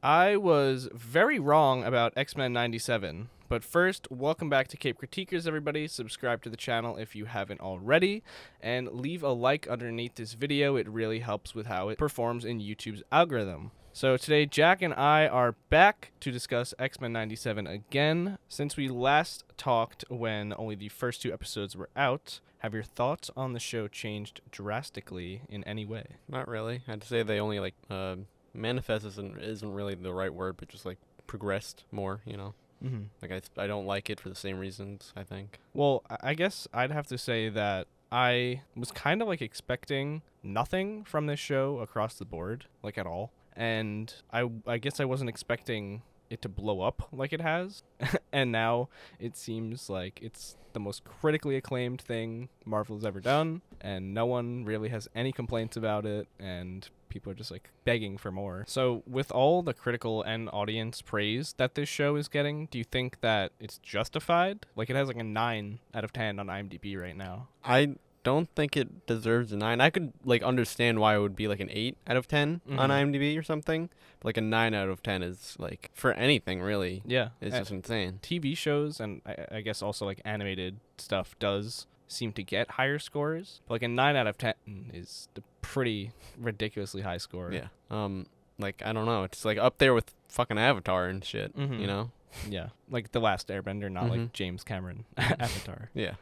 I was very wrong about X-Men 97. But first, welcome back to Cape Critiquers, everybody. Subscribe to the channel if you haven't already, and leave a like underneath this video. It really helps with how it performs in YouTube's algorithm. So today, Jack and I are back to discuss X-Men 97 again. Since we last talked when only the first 2 episodes were out, have your thoughts on the show changed drastically in any way? Not really. I'd say they only manifest isn't really the right word, but just progressed more, Mm-hmm. I don't like it for the same reasons, I think. Well, I guess I'd have to say that I was kind of expecting nothing from this show across the board, at all. And I guess I wasn't expecting it to blow up like it has. And now it seems like it's the most critically acclaimed thing Marvel has ever done, and no one really has any complaints about it, and people are just begging for more. So with all the critical and audience praise that this show is getting, do you think that it's justified? It has a 9 out of 10 on IMDb right now. I don't think it deserves a 9. I could understand why it would be an 8 out of 10 on IMDb or something. But a 9 out of 10 is for anything really. Yeah, it's just insane. TV shows and I guess also animated stuff does seem to get higher scores. But a 9 out of 10 is a pretty ridiculously high score. Yeah. I don't know. It's up there with fucking Avatar and shit. You know. Yeah, The Last Airbender, not James Cameron Avatar. Yeah.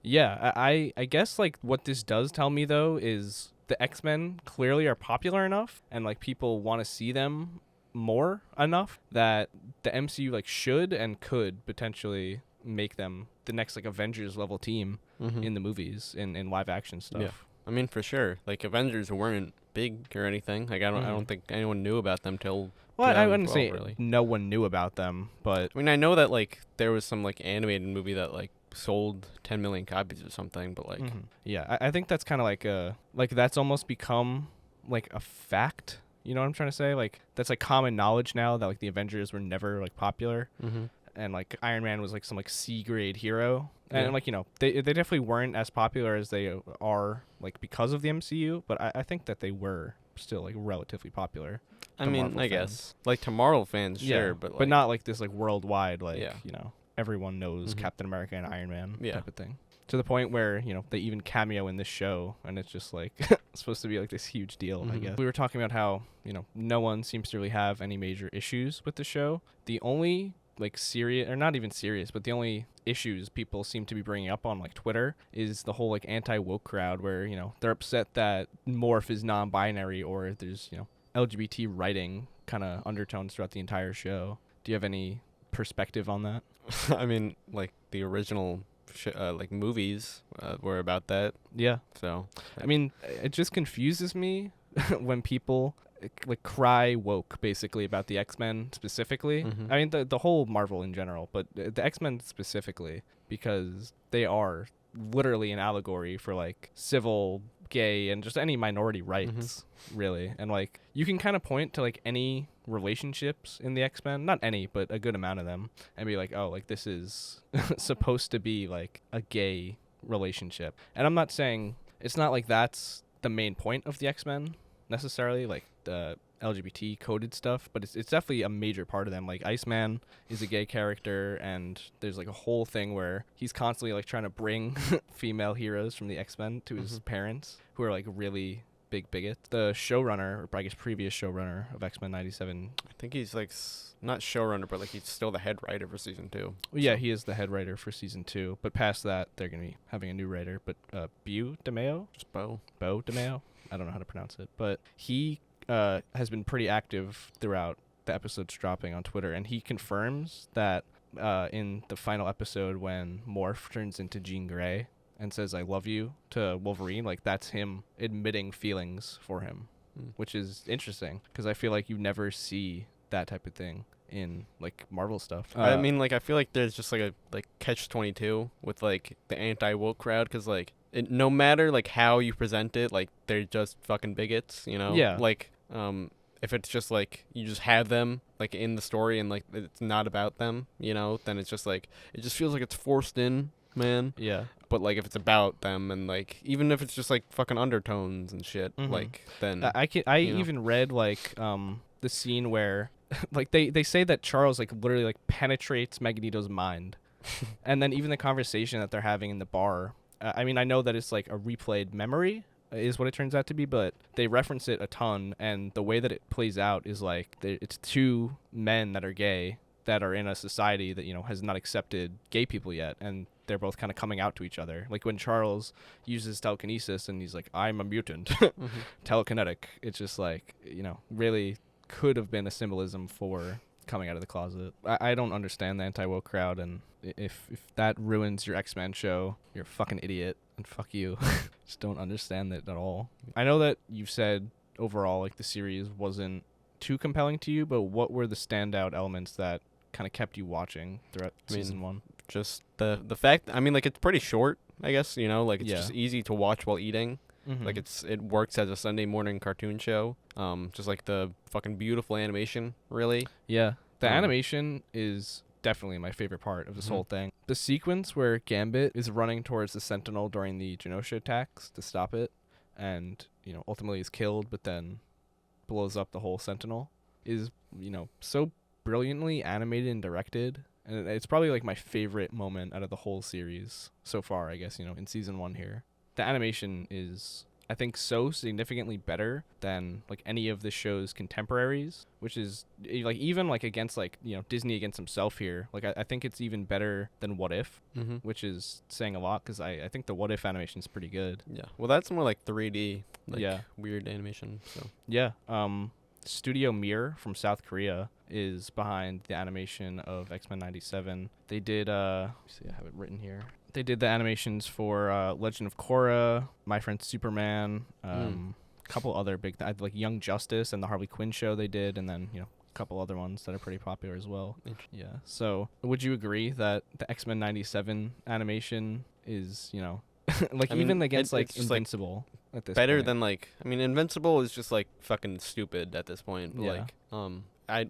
Yeah, I guess what this does tell me though is the X-Men clearly are popular enough and people want to see them more enough that the MCU should and could potentially make them the next Avengers level team in the movies in live action stuff. Yeah. I mean, for sure. Avengers weren't big or anything. I don't think anyone knew about them till. Well, I wouldn't say really. No one knew about them, but I mean, I know that there was some animated movie that sold 10 million copies or something, but yeah, I think that's kind of that's almost become a fact. You know what I'm trying to say? That's common knowledge now that the Avengers were never popular. And Iron Man was some C grade hero, and they definitely weren't as popular as they are because of the MCU, but I think that they were still relatively popular. I mean, Marvel I fans. guess to Marvel fans, sure, yeah, but not this worldwide yeah. Everyone knows Captain America and Iron Man type of thing. To the point where, they even cameo in this show, and it's just supposed to be this huge deal, I guess. We were talking about how, no one seems to really have any major issues with the show. The only serious, or not even serious, but the only issues people seem to be bringing up on Twitter is the whole anti-woke crowd where, they're upset that Morph is non-binary, or there's, LGBT writing kind of undertones throughout the entire show. Do you have any perspective on that? I mean, the original movies were about that. Yeah. So I mean, it just confuses me when people cry woke basically about the X-Men specifically. I mean, the whole Marvel in general, but the X-Men specifically, because they are literally an allegory for civil, gay, and just any minority rights, really. And you can kind of point to any relationships in the X-Men, not any, but a good amount of them, and be oh, this is supposed to be a gay relationship. And I'm not saying it's not that's the main point of the X-Men necessarily, the LGBT coded stuff, but it's definitely a major part of them. Iceman is a gay character, and there's a whole thing where he's constantly trying to bring female heroes from the X-Men to his parents, who are really big bigots. The showrunner, or I guess previous showrunner of X-Men 97, I think he's not showrunner, but he's still the head writer for season 2. Well, yeah, he is the head writer for season 2, but past that they're gonna be having a new writer. But Beau DeMayo, just Bo DeMayo, I don't know how to pronounce it, but he has been pretty active throughout the episodes dropping on Twitter, and he confirms that in the final episode when Morph turns into Jean Grey and says "I love you" to Wolverine, that's him admitting feelings for him, which is interesting because I feel you never see that type of thing in Marvel stuff. I mean, I feel there's just a catch-22 with the anti-woke crowd, because no matter how you present it, they're just fucking bigots, Yeah. If it's just you just have them in the story and it's not about them, then it's just it just feels it's forced in, man. Yeah. But if it's about them, and even if it's just fucking undertones and shit, then I even read the scene where like they say that Charles like literally like penetrates Magneto's mind. And then even the conversation that they're having in the bar. I mean, I know that it's like a replayed memory is what it turns out to be, but they reference it a ton, and the way that it plays out is like it's two men that are gay that are in a society that, you know, has not accepted gay people yet, and they're both kind of coming out to each other. Like when Charles uses telekinesis and he's like, I'm a mutant, telekinetic, it's just like, you know, really could have been a symbolism for coming out of the closet. I don't understand the anti-woke crowd, and if that ruins your X-Men show, you're a fucking idiot, and fuck you. Just don't understand it at all. I know that you've said overall like the series wasn't too compelling to you, but what were the standout elements that kind of kept you watching throughout season 1? Just the fact, I mean, like, it's pretty short, I guess, you know, like, it's Yeah. just easy to watch while eating. Like, it works as a Sunday morning cartoon show. Just like the fucking beautiful animation, really. Yeah. The animation is definitely my favorite part of this whole thing. The sequence where Gambit is running towards the Sentinel during the Genosha attacks to stop it, and, you know, ultimately is killed, but then blows up the whole Sentinel, is, you know, so brilliantly animated and directed. And it's probably like my favorite moment out of the whole series so far, I guess, you know, in season 1 here. The animation is, I think, so significantly better than like any of the show's contemporaries, which is like even like against like, you know, Disney against himself here. Like I think it's even better than What If, which is saying a lot, because I think the What If animation is pretty good. Yeah. Well, that's more like 3D, like weird animation. So yeah. Studio Mir from South Korea is behind the animation of X-Men 97. They did let me see, I have it written here. They did the animations for Legend of Korra, My Friend Superman, a couple other big like Young Justice and the Harley Quinn show they did, and then, you know, a couple other ones that are pretty popular as well. Yeah. So would you agree that the X-Men 97 animation is, you know, like, I mean, even against like Invincible, like, at this better point. than like, I mean, Invincible is just like fucking stupid at this point. But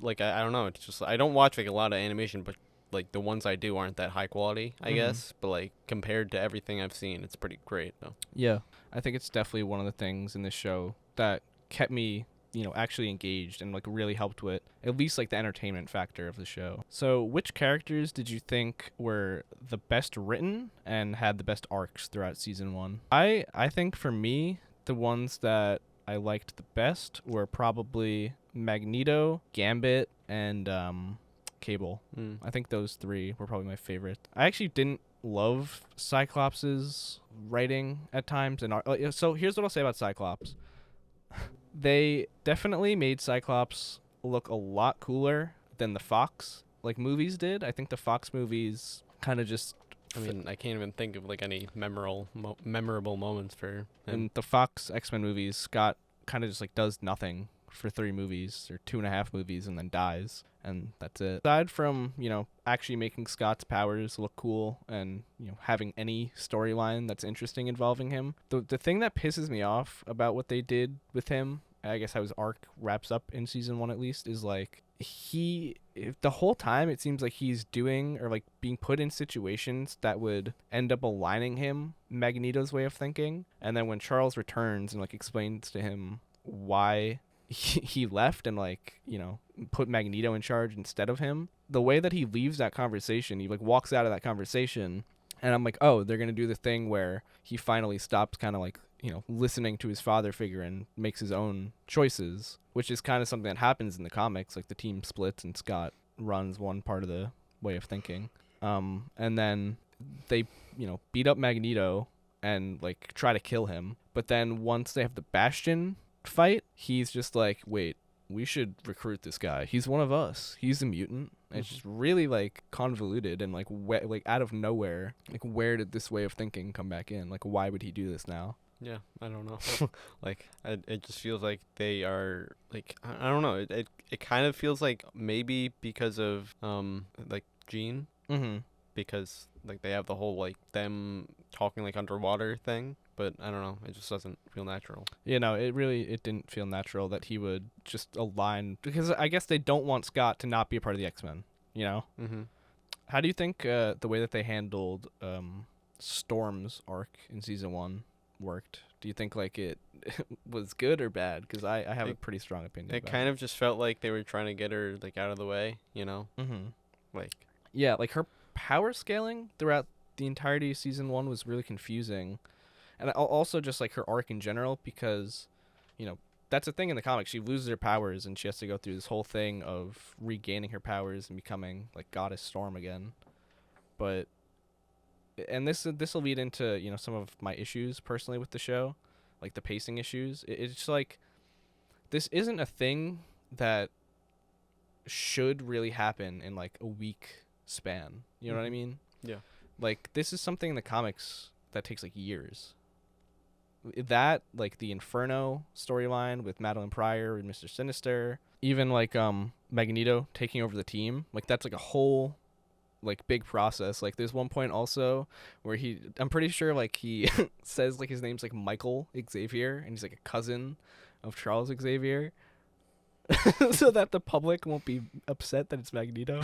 like I don't know, it's just I don't watch like a lot of animation, but like the ones I do aren't that high quality, I guess, but like compared to everything I've seen, it's pretty great though. Yeah, I think it's definitely one of the things in this show that kept me, you know, actually engaged and like really helped with at least like the entertainment factor of the show. So which characters did you think were the best written and had the best arcs throughout season 1? I think for me, the ones that I liked the best were probably Magneto, Gambit, and Cable. I think those 3 were probably my favorite. I actually didn't love Cyclops' writing at times, and so here's what I'll say about Cyclops. They definitely made Cyclops look a lot cooler than the Fox like movies did. I think the Fox movies kind of just, I mean, I can't even think of like any memorable moments for him. In the Fox X-Men movies, Scott kind of just like does nothing for 3 movies or 2.5 movies and then dies, and that's it. Aside from, you know, actually making Scott's powers look cool and, you know, having any storyline that's interesting involving him, the thing that pisses me off about what they did with him, I guess how his arc wraps up in season 1 at least, is like the whole time it seems like he's doing or like being put in situations that would end up aligning him Magneto's way of thinking, and then when Charles returns and like explains to him why he left and like, you know, put Magneto in charge instead of him, the way that he leaves that conversation, he like walks out of that conversation, and I'm like, oh, they're gonna do the thing where he finally stops kind of like, you know, listening to his father figure and makes his own choices, which is kind of something that happens in the comics. Like the team splits and Scott runs one part of the way of thinking, and then they, you know, beat up Magneto and like try to kill him, but then once they have the Bastion fight, he's just like, wait, we should recruit this guy, he's one of us, he's a mutant. It's just really like convoluted and like like out of nowhere, like where did this way of thinking come back in? Like why would he do this now? Yeah, I don't know. Like it just feels like they are like, I don't know, it kind of feels like maybe because of like Jean, because like they have the whole like them talking like underwater thing, but I don't know, it just doesn't feel natural. You know, it didn't feel natural that he would just align, because I guess they don't want Scott to not be a part of the X-Men, you know? How do you think the way that they handled Storm's arc in season 1 worked? Do you think like it was good or bad? Because I have a pretty strong opinion. It kind of just felt like they were trying to get her like out of the way, you know? Mm-hmm. Like, yeah, like her power scaling throughout the entirety of season 1 was really confusing, and also just like her arc in general, because, you know, that's a thing in the comics. She loses her powers and she has to go through this whole thing of regaining her powers and becoming like Goddess Storm again. But and this will lead into, you know, some of my issues personally with the show, like the pacing issues. It's like this isn't a thing that should really happen in like a week span. You know what I mean? Yeah. Like this is something in the comics that takes like years. That, like the Inferno storyline with Madeline Pryor and Mr. Sinister, even like Magneto taking over the team, like that's like a whole like big process. Like there's one point also where I'm pretty sure like he says like his name's like Michael Xavier and he's like a cousin of Charles Xavier. So that the public won't be upset that it's Magneto.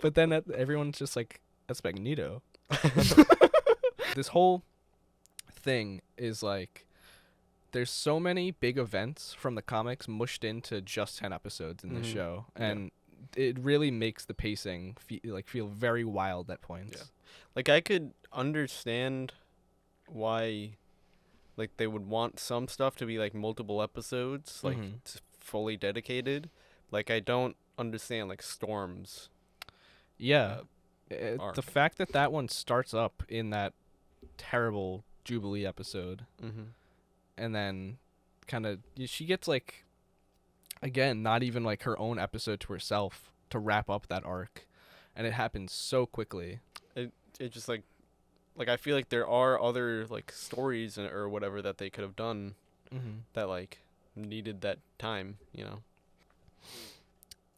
But then everyone's just like, that's Magneto. This whole thing is like, there's so many big events from the comics mushed into just 10 episodes in the show, and it really makes the pacing feel very wild at points. Yeah. Like I could understand why like they would want some stuff to be like multiple episodes, like fully dedicated. Like I don't understand like Storm's arc. The fact that one starts up in that terrible Jubilee episode, and then kind of she gets like, again, not even like her own episode to herself to wrap up that arc, and it happens so quickly. It just like I feel like there are other like stories or whatever that they could have done that like needed that time, you know.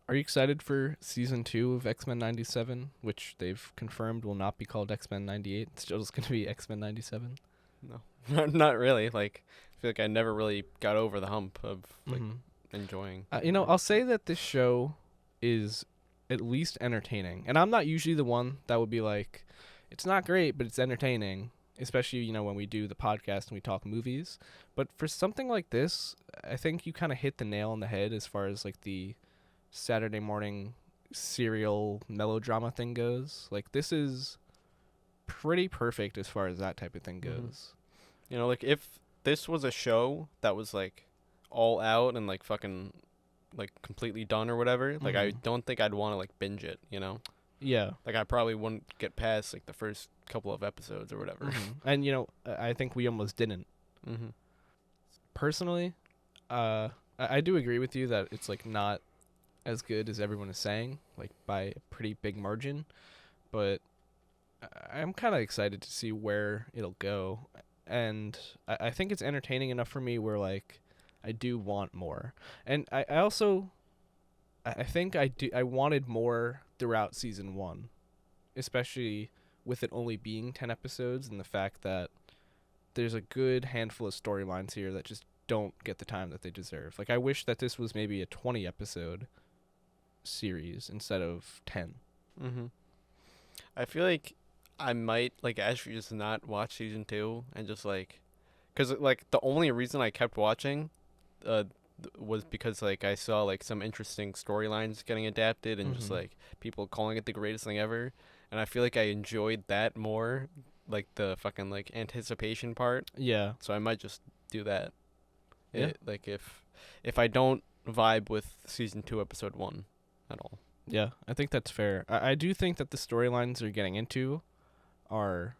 Are you excited for season 2 of X-Men 97, which they've confirmed will not be called X-Men 98? It's just going to be X-Men 97. No, not really. Like I feel like I never really got over the hump of like enjoying. You know, I'll say that this show is at least entertaining, and I'm not usually the one that would be like, it's not great, but it's entertaining, especially, you know, when we do the podcast and we talk movies. But for something like this, I think you kind of hit the nail on the head as far as like the Saturday morning serial melodrama thing goes. Like this is pretty perfect as far as that type of thing goes. You know, like if this was a show that was like all out and like fucking like completely done or whatever, like I don't think I'd want to like binge it, you know? Yeah. Like I probably wouldn't get past like the first couple of episodes or whatever. And you know, I think we almost didn't. Personally, I do agree with you that it's like not as good as everyone is saying, like by a pretty big margin, but I'm kind of excited to see where it'll go, and I think it's entertaining enough for me where like I do want more, and I also I think I wanted more throughout season 1, especially with it only being 10 episodes and the fact that there's a good handful of storylines here that just don't get the time that they deserve. Like I wish that this was maybe a 20 episode series instead of 10. I feel like I might like actually just not watch season 2 and just like, cause like the only reason I kept watching, was because like I saw like some interesting storylines getting adapted and just like people calling it the greatest thing ever, and I feel like I enjoyed that more, like the fucking like anticipation part. Yeah. So I might just do that. Yeah. Like if I don't vibe with season 2 episode 1 at all. Yeah, I think that's fair. I do think that the storylines they're getting into are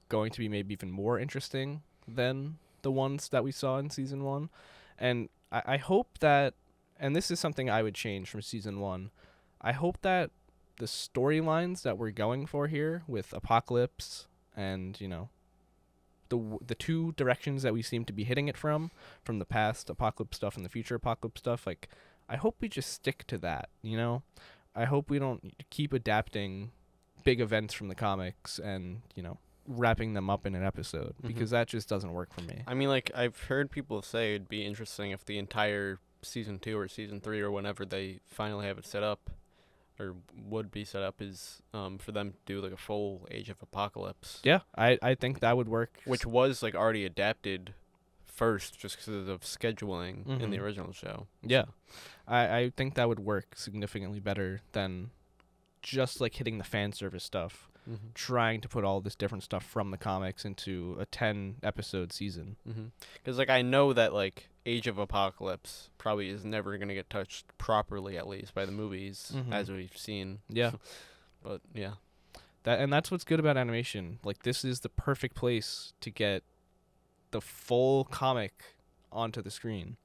going to be maybe even more interesting than the ones that we saw in season 1. And I hope that, and this is something I would change from season 1, I hope that the storylines that we're going for here with Apocalypse and, you know, the two directions that we seem to be hitting it from the past Apocalypse stuff and the future Apocalypse stuff, like, I hope we just stick to that, you know? I hope we don't keep adapting big events from the comics and, you know, wrapping them up in an episode, because that just doesn't work for me. I mean, like, I've heard people say it'd be interesting if the entire season 2 or season 3 or whenever they finally have it set up or would be set up is for them to do like a full Age of Apocalypse. Yeah, I think that would work. Which was like already adapted first just because of scheduling in the original show. Yeah. I think that would work significantly better than just like hitting the fan service stuff, trying to put all this different stuff from the comics into a 10 episode season. Because like I know that like Age of Apocalypse probably is never gonna get touched properly, at least by the movies as we've seen. Yeah. But yeah, that's what's good about animation. Like, this is the perfect place to get the full comic onto the screen,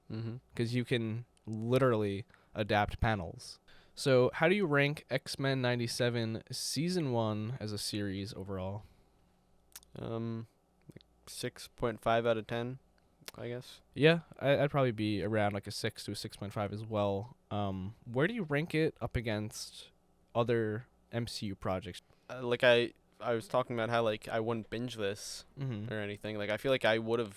because you can literally adapt panels. So how do you rank X-Men 97 season 1 as a series overall? 6.5 out of 10, I guess. Yeah, I'd probably be around like a 6 to a 6.5 as well. Where do you rank it up against other MCU projects? Like I was talking about how like I wouldn't binge this or anything. Like I feel like I would have,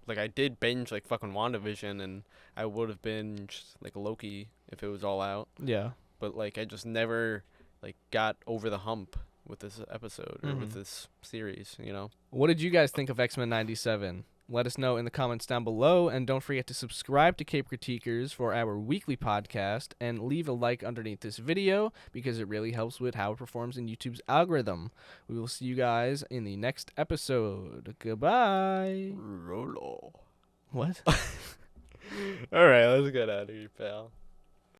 like I did binge like fucking WandaVision, and I would have binged like Loki if it was all out. Yeah. But like I just never like got over the hump with this episode or with this series, you know. What did you guys think of X-Men 97? Let us know in the comments down below, and don't forget to subscribe to Cape Critiquers for our weekly podcast, and leave a like underneath this video because it really helps with how it performs in YouTube's algorithm. We will see you guys in the next episode. Goodbye. Rolo. What? All right, let's get out of here, pal.